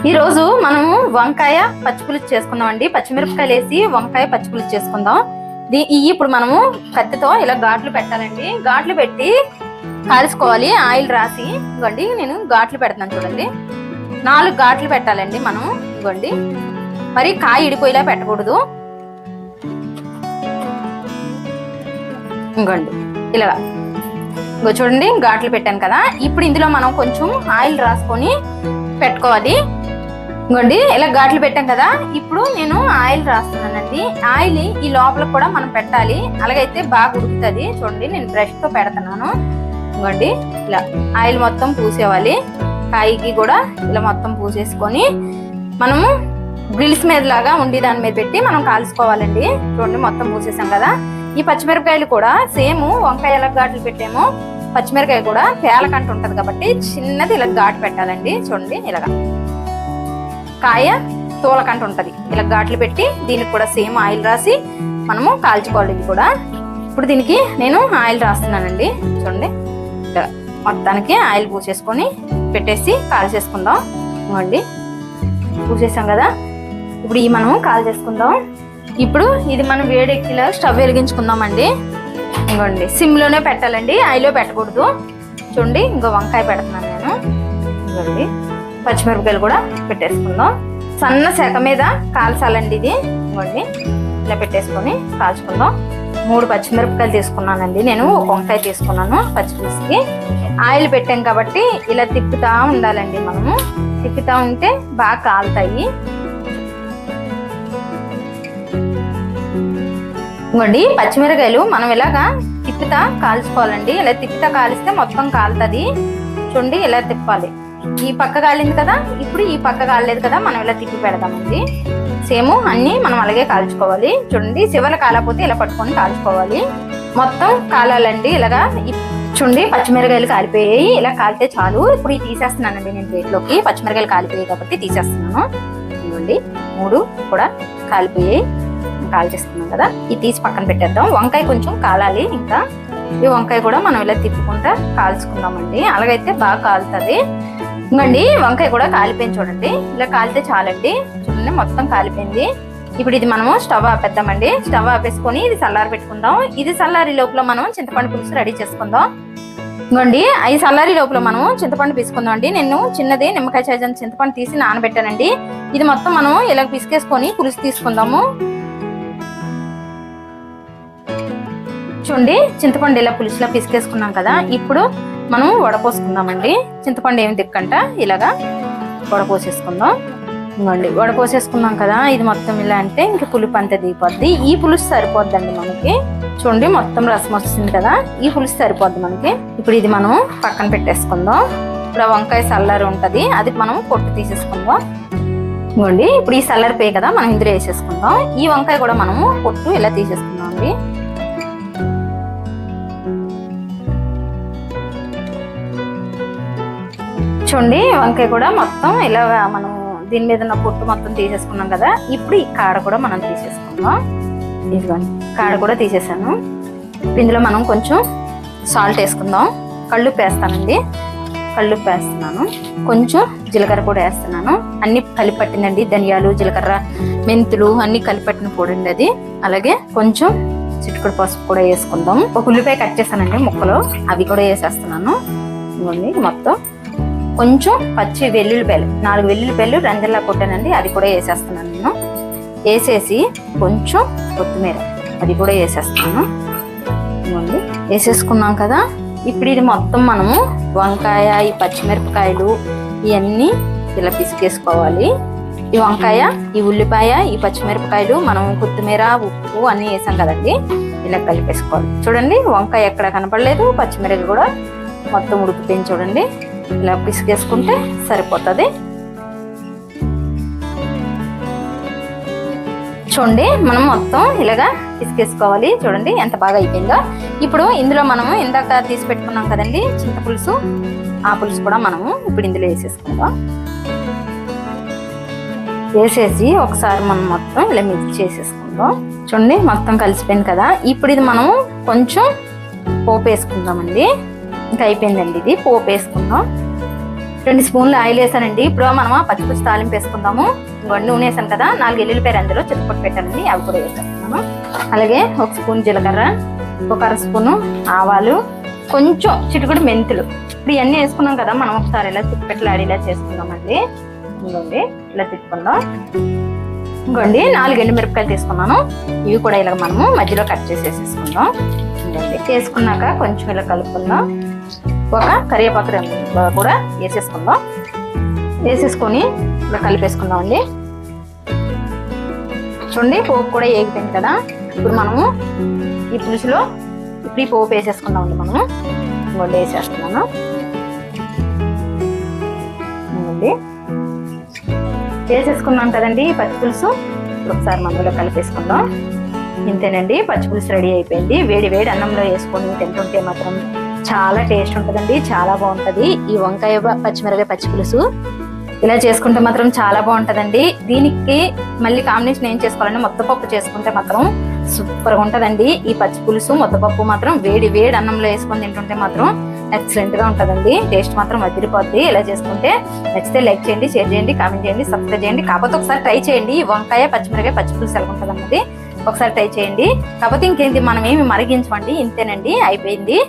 ఈరోజు మనము వంకాయ పచ్చిపులుసు చేసుకుందాం అండి. పచ్చిమిరపకాయలు వేసి వంకాయ పచ్చిపులుసు చేసుకుందాం. ఇప్పుడు మనము కత్తితో ఇలా ఘాట్లు పెట్టాలండి. ఘాట్లు పెట్టి కాల్చుకోవాలి, ఆయిల్ రాసి. ఇవ్వండి నేను ఘాట్లు పెడుతున్నాను చూడండి. 4 ఘాట్లు పెట్టాలండి మనం. ఇవ్వండి మరి కాయ ఇడిపోయేలా పెట్టకూడదు. ఇంకోండి ఇలా చూడండి ఘాట్లు పెట్టాను కదా. ఇప్పుడు ఇందులో మనం కొంచెం ఆయిల్ రాసుకొని పెట్టుకోవాలి. ఇంకోండి ఇలా ఘాట్లు పెట్టాం కదా. ఇప్పుడు నేను ఆయిల్ రాస్తున్నానండి. ఆయిల్ ఈ లోపల కూడా మనం పెట్టాలి, అలాగైతే బాగా ఉడుకుతుంది. చూడండి నేను బ్రష్ తో పెడుతున్నాను. ఇంకోండి ఇలా ఆయిల్ మొత్తం పూసేవాలి. కాయకి కూడా ఇలా మొత్తం పూసేసుకొని మనము గ్రిల్స్ మీద లాగా ఉండి దాని మీద పెట్టి మనం కాల్చుకోవాలండి. చూడండి మొత్తం పూసేసాం కదా. ఈ పచ్చిమిరపకాయలు కూడా సేమ్ వంకాయ ఎలా ఘాట్లు పెట్టామో పచ్చిమిరపకాయ కూడా పేలకంట ఉంటది కాబట్టి చిన్నది ఇలా ఘాటు పెట్టాలండి. చూడండి ఇలాగా కాయ తోలకంట ఉంటది. ఇలా ఘాట్లు పెట్టి దీనికి కూడా సేమ్ ఆయిల్ రాసి మనము కాల్చుకోవాలి. ఇది కూడా ఇప్పుడు దీనికి నేను ఆయిల్ రాస్తున్నానండి. చూడండి మొత్తానికి ఆయిల్ పూసేసుకొని పెట్టేసి కాల్చేసుకుందాం. ఇవ్వండి పూసేసాం కదా. ఇప్పుడు ఈ మనం కాల్చేసుకుందాం. ఇప్పుడు ఇది మనం వేడెక్కిలా స్టవ్ వెలిగించుకుందాం అండి. ఇవ్వండి సిమ్ లోనే పెట్టాలండి, ఆయిల్లో పెట్టకూడదు. చూడండి ఇంకో వంకాయ పెడుతున్నాను నేను. ఇవ్వండి పచ్చిమిరపకాయలు కూడా పెట్టేసుకుందాం. సన్న శాఖ మీద కాల్చాలండి ఇది. ఇవ్వండి ఇలా పెట్టేసుకొని కాల్చుకుందాం. 3 పచ్చిమిరపకాయలు తీసుకున్నానండి నేను. ఒక వంకాయ తీసుకున్నాను పచ్చిపులుసుకి. ఆయిల్ పెట్టాం కాబట్టి ఇలా తిప్పుతా ఉండాలండి. మనము తిప్పుతా ఉంటే బాగా కాలుతాయి. ఇవ్వండి పచ్చిమిరకాయలు మనం ఇలాగా తిప్పుతా కాల్చుకోవాలండి. ఇలా తిప్పుతా కాలిస్తే మొత్తం కాలుతుంది. చూడండి ఇలా తిప్పాలి. ఈ పక్క కాలింది కదా, ఇప్పుడు ఈ పక్క కాలేదు కదా, మనం ఇలా తిప్పి పెడదామండి. సేమ్ అన్ని మనం అలాగే కాల్చుకోవాలి. చూడండి చివరి కాలపోతే ఇలా పట్టుకొని కాల్చుకోవాలి. మొత్తం కాలాలండి ఇలాగా. చూడండి పచ్చిమిరకాయలు కాలిపోయాయి. ఇలా కాలితే చాలు. ఇప్పుడు ఇది తీసేస్తున్నానండి నేను ప్లేట్లోకి. పచ్చిమిరకాయలు కాలిపోయాయి కాబట్టి తీసేస్తున్నాను. ఇవ్వండి 3 కూడా కాలిపోయాయి. కాల్చేసుకున్నాం కదా, ఇది తీసి పక్కన పెట్టేద్దాం. వంకాయ కొంచెం కాలాలి. ఇంకా ఈ వంకాయ కూడా మనం ఇలా తిప్పుకుంటా కాల్చుకుందామండి. అలాగైతే బాగా కాలుతుంది. ఇంకండి వంకాయ కూడా కాలిపోయింది చూడండి. ఇలా కాలితే చాలండి. చూడండి మొత్తం కాలిపోయింది. ఇప్పుడు ఇది మనము స్టవ్ ఆపేద్దామండి. స్టవ్ ఆపేసుకొని ఇది చల్లారి పెట్టుకుందాం. ఇది చల్లారి లోపల మనం చింతపండు పులుసు రెడీ చేసుకుందాం. ఇంకోండి ఈ చల్లారి లోపల మనం చింతపండు పిసుకుందాం అండి. నేను చిన్నది నిమ్మకాయ సైజు చింతపండు తీసి నానబెట్టానండి. ఇది మొత్తం మనం ఇలా పిసికేసుకొని పులుసు తీసుకుందాము. చూడండి చింతపండు ఇలా పులుసులో పిసికేసుకున్నాం కదా. ఇప్పుడు మనం వడపోసుకుందామండి. చింతపండు ఏమి దిక్కంట ఇలాగా వడపోసేసుకుందాం. ఇంకోండి వడపోసేసుకున్నాం కదా. ఇది మొత్తం ఇలా అంటే ఇంక పులుపు అంతా దిగిపోద్ది. ఈ పులుసు సరిపోద్దండి మనకి. చూడండి మొత్తం రసం వస్తుంది కదా, ఈ పులుసు సరిపోద్ది మనకి. ఇప్పుడు ఇది మనం పక్కన పెట్టేసుకుందాం. ఇప్పుడు వంకాయ చల్లారి ఉంటది, అది మనం పొట్టు తీసేసుకుందాం. ఇంకోండి ఇప్పుడు ఈ చల్లారిపోయి కదా, మనం ఇందులో వేసేసుకుందాం. ఈ వంకాయ కూడా మనము పొట్టు ఇలా తీసేసుకుందాం అండి. చూడండి వంకాయ కూడా మొత్తం ఇలా మనం దీని మీద ఉన్న పొట్టు మొత్తం తీసేసుకున్నాం కదా. ఇప్పుడు ఈ కాడ కూడా మనం తీసేసుకుందాం. ఇదిగోండి కాడ కూడా తీసేసాను. ఇందులో మనం కొంచెం సాల్ట్ వేసుకుందాం. కళ్ళుప్పు వేస్తానండి. కళ్ళుప్పు వేస్తున్నాను. కొంచెం జీలకర్ర కూడా వేస్తున్నాను. అన్ని కలిపి పట్టిందండి. ధనియాలు, జీలకర్ర, మెంతులు అన్ని కలిపి పట్టిన పొడి అది. అలాగే కొంచెం చిటికెడు పసుపు కూడా వేసుకుందాం. ఒక ఉల్లిపాయ కట్ చేస్తానండి ముక్కలు, అవి కూడా వేసేస్తున్నాను. ఇవ్వండి మొత్తం కొంచెం పచ్చి వెల్లుల్లిపాయలు 4 వెల్లుల్లిపాయలు రంజల్లా కొట్టానండి, అది కూడా వేసేస్తున్నాను నేను. వేసేసి కొంచెం కొత్తిమీర అది కూడా వేసేస్తాను. ఇవ్వండి వేసేసుకున్నాం కదా. ఇప్పుడు ఇది మొత్తం మనము వంకాయ, ఈ పచ్చిమిరపకాయలు ఇవన్నీ ఇలా పిసికేసుకోవాలి. ఈ వంకాయ, ఈ ఉల్లిపాయ, ఈ పచ్చిమిరపకాయలు మనం కొత్తిమీర, ఉప్పు అన్నీ వేసాం కదండి, ఇలా కలిపేసుకోవాలి. చూడండి వంకాయ ఎక్కడ కనపడలేదు, పచ్చిమిరపకాయ కూడా మొత్తం ఉడికిపోయింది. చూడండి ఇలా పిసికేసుకుంటే సరిపోతుంది. చూడండి మనం మొత్తం ఇలాగా పిసికేసుకోవాలి. చూడండి ఎంత బాగా అయిపోయిందో. ఇప్పుడు ఇందులో మనము ఇందాక తీసి పెట్టుకున్నాం కదండి చింతపులుసు, ఆ పులుసు కూడా మనము ఇప్పుడు ఇందులో వేసేసుకుందాం. వేసేసి ఒకసారి మనం మొత్తం ఇలా మిక్స్ చేసేసుకుందాం. చూడండి మొత్తం కలిసిపోయింది కదా. ఇప్పుడు ఇది మనం కొంచెం పోపు వేసుకుందామండి. ఇంకా అయిపోయిందండి ఇది. పోపు వేసుకుందాం. 2 స్పూన్లు ఆయిల్ వేసానండి. ఇప్పుడు మనం పచ్చిపులుసు తాలింపు వేసుకుందాము. ఇంకొన్ని నూనె వేసాను కదా, 4 ఎల్లుల్లిపాయలు అందులో చితకొట్టి పెట్టానండి, అవి కూడా వేసేస్తున్నాను. అలాగే 1 స్పూన్ జీలకర్ర, 1 అర స్పూను ఆవాలు, కొంచెం చిటికుడు మెంతులు. ఇప్పుడు ఇవన్నీ వేసుకున్నాం కదా, మనం ఒకసారి ఇలా తిప్పెట్లాడి ఇలా చేసుకుందామండి. ఇంకోండి ఇలా తిప్పుకుందాం. ఇంకోండి 4 ఎండుమిరపకాయలు తీసుకున్నాను, ఇవి కూడా ఇలా మనము మధ్యలో కట్ చేసేసుకుందాం. ఇంకోండి చేసుకున్నాక కొంచెం ఇలా కలుపుకుందాం. 1 కరివేపాకు కూడా వేసేసుకుందాం. వేసేసుకొని ఇలా కలిపేసుకుందాం అండి. చూడండి పోపు కూడా ఏగిపోయింది కదా. ఇప్పుడు మనము ఈ పులుసులో ఇప్పుడు ఈ పోపు వేసేసుకుందాం అండి. మనము ఇంకోటి వేసేస్తున్నాను అండి. వేసేసుకున్నాం కదండి పచ్చి పులుసు. ఇప్పుడు ఒకసారి మందులో కలిపేసుకుందాం. ఇంతేనండి, పచ్చి పులుసు రెడీ అయిపోయింది. వేడి వేడి అన్నంలో వేసుకొని తింటుంటే మాత్రం చాలా టేస్ట్ ఉంటుందండి, చాలా బాగుంటది. ఈ వంకాయ పచ్చిమిరపకాయ పచ్చి పులుసు ఇలా చేసుకుంటే మాత్రం చాలా బాగుంటదండి. దీనికి మళ్ళీ కాంబినేషన్ ఏం చేసుకోవాలంటే ముద్దపప్పు చేసుకుంటే మాత్రం సూపర్ గా ఉంటదండి. ఈ పచ్చి పులుసు ముద్దపప్పు మాత్రం వేడి వేడి అన్నంలో వేసుకొని తింటుంటే మాత్రం ఎక్సలెంట్ గా ఉంటదండి. టేస్ట్ మాత్రం వదిలిపోద్ది. ఇలా చేసుకుంటే నచ్చితే లైక్ చేయండి, షేర్ చేయండి, కామెంట్ చేయండి, సబ్స్క్రైబ్ చేయండి. కాకపోతే ఒకసారి ట్రై చేయండి. ఈ వంకాయ పచ్చిమిరపకాయ పచ్చి పులుసు ఎలా ఉంటది అన్నది ఒకసారి ట్రై చేయండి. కాకపోతే ఇంకేంటి మనం ఏమి మరిగించమండి, ఇంతేనండి, అయిపోయింది.